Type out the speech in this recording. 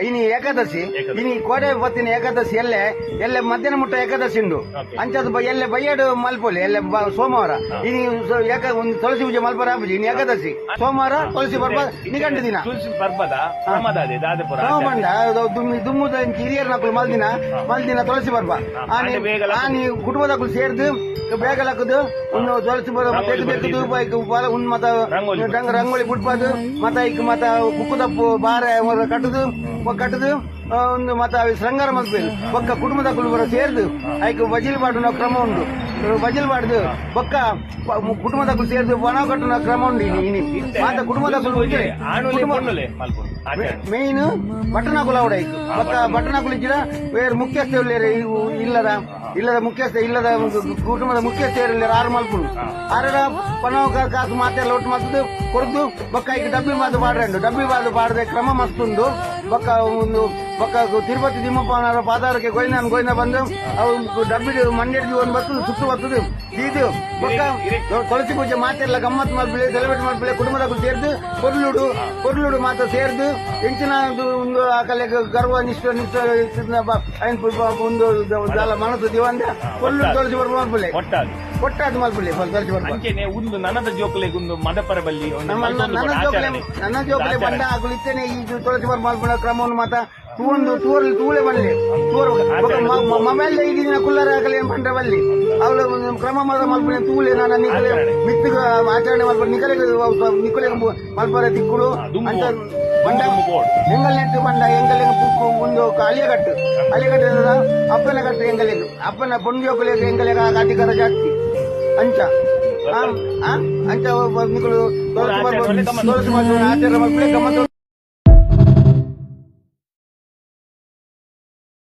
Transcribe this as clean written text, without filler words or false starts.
ಇನಿ ಏಕಾದಶಿ ಇನಿ ಕೋಡೆ ಬತ್ತಿನ ಏಕಾದಶಿ ಎಲ್ಲೆ ಮಧ್ಯಾಹ್ನ ಮುಟ್ಟ ಏಕಾದಶಿ ಉಂಡು ಅಂಚದು ಎಲ್ಲೆ ಬಯ್ಯಾಡು ಮಲ್ಪೊಲಿ ಎಲ್ಲೆ ಸೋಮವಾರ ಇನಿ ಒಂದು ತುಳಸಿ ಪೂಜೆ ಮಲ್ಪರ ಆಪುಜಿ ಇನಿ ಏಕಾದಶಿ ಸೋಮವಾರ ತುಳಸಿ ಬರ್ಬ ನಿಗಂಟು ದಿನ ದುಮ್ಮುದ ಹಿರಿಯರ್ ನಕಲು ಮಲ್ದಿನ ತುಳಸಿ ಬರ್ಬ ಆನಿ ಕುಟುಂಬದಕ್ಕೂ ಸೇರ್ದು ಬೇಗಲಕ್ಕದು ಒಂದು ತುಳಸಿ ತೆಗೆದು ಒಂದು ಮತ ರಂಗೋಲಿ ಬಿಡ್ಬಾರ್ದು ಮತ ಈಗ ಮತ ಕುಕ್ಕುದಪ್ಪು ಬಾರೆ ಕಟ್ಟದು ಒಂದು ಮತ ಶೃಂಗಾರ ಮಲ್ಪೇರು ಬೊಕ್ಕ ಕುಟುಂಬದ ಕುಟುಂಬ ಸೇರ್ದು ಐಕ್ ಬಜಿಲ್ ಬಾಡುನ ಕ್ರಮ ಉಂಟು ಬಜಿಲ್ ಬಾಡ್ದು ಬೊಕ್ಕ ಕುಟುಂಬದ ಸೇರ್ದು ಬಣ ಕಟ್ಟುನ ಕ್ರಮ ಉಂಟು ಇನಿ ಮಾತ ಕುಟುಂಬದ ಮೇನ್ ಬಟ್ಟಣ ಕುಲ ಉಡಾಯ್ತು ಬೊಕ್ಕ ಬಟ್ಟಣ ಕುಲಿಚಿನ ಬೇರೆ ಮುಖ್ಯಸ್ಥ ಇಲ್ಲದ ಮುಖ್ಯಸ್ಥ ಇಲ್ಲದ ಕುಟುಂಬದ ಮುಖ್ಯಸ್ಥ ಆರು ಮಲ್ಪುಡು ಆರರ ಪಣವ ಕಾಸು ಮಾತೆಲ್ಲ ಒಟ್ಟು ಮದ್ದು ಕೊಡ್ದು ಬೊಕ್ಕ ಈಗ ಡಬ್ಬಿ ಮಾತು ಬಾಡ್ರಂಡು ಡಬ್ಬಿ ಬಾದು ಬಾಡದೆ ಕ್ರಮ ಮಸ್ತುಂಡು ಬೊಕ್ಕ ಒಂದು ಬೊಕ್ಕ ತಿರುಪತಿ ತಿಮ್ಮಪ್ಪನವರ ಪಾದಾರಕ್ಕೆ ಗೋವಿಂದ ಬಂದು ಅವು ಡಬ್ಬಿ ಮಂಡ್ಯದ ಒಂದು ಬರ್ತದೆ ಸುತ್ತು ಬರ್ತದೆ ಇದು ಬೊಕ್ಕ ತುಳಸಿ ಪೂಜೆ ಮಾತೆಲ್ಲ ಗಮ್ಮತ್ ಮಾಡ್ಬಿಳೆ ಸೆಲೆಬ್ರೇಟ್ ಮಾಡ್ಬಿಳೆ ಕುಟುಂಬದ ಸೇರ್ದು ಕೊರ್ಲುಡು ಮಾತ ಸೇರ್ದು ಹೆಂಚಿನ ಒಂದು ಆ ಕಲೆ ಗರ್ವ ನಿಷ್ಠ ಒಂದು ಮನಸ್ಸು ದಿವಂದ ಕೊರ್ಲುಡು ತುಳಸಿ ಬರ್ಬ ಮಾಡ್ಬಿಳೆ ಒಟ್ಟಾದ ಮಾಡ್ಬಿಳೆ ತುಳಸಿ ಬರ್ಬ ಒಂದು ನನದ ಜೋಕಲೆ ಒಂದು ಮದಪರ ಬಲ್ಲಿ ನನ್ನ ಜೋಕಲೆ ಬಂದ ಆಗಲಿದ್ದೇನೆ ಈ ತುಳಸಿ ಬರ್ಬ ಮಾಡ್ಬಿಡ ಕ್ರಮವನ್ನು ಮಾತ ತೂಳೆ ಬಲ್ಲಿ ಮೊಬೈಲ್ ಈಗಿನ ಕುಲ್ಲರ ಆಗಲಿ ಬಂಡ ಬಲ್ಲಿ ಅವಳು ಕ್ರಮ ಮಲ್ಪನೆ ತೂಳೆ ನಾನು ನಿಕಲೆ ಮಿತ್ತಿಗ ಆಚರಣೆ ಮಾಡ್ಕೊಂಡು ನಿಕಲೆ ಮಲ್ಪರ ತಿಕ್ಕುಡು ಅಂತ ಬಂಡ ಎಂಗಲ್ ನೆಟ್ಟು ಬಂಡ ಎಂಗಲಿಗೆ ಪುಕ್ಕು ಒಂದು ಅಲಿಯಗಟ್ಟು ಅಪ್ಪನ ಕಟ್ಟು ಎಂಗಲಿಗೆ ಅಪ್ಪನ ಪೊಂಡಿಯೋಕಲಿಗೆ ಎಂಗಲಿಗೆ ಅಧಿಕಾರ ಜಾಸ್ತಿ ಅಂಚ ನಿಕಲು ತೋರಿಸಿ ಆಚಾರ ಮಾಡ್ಬಿಡಿ ಗಮ್ಮತ್ತು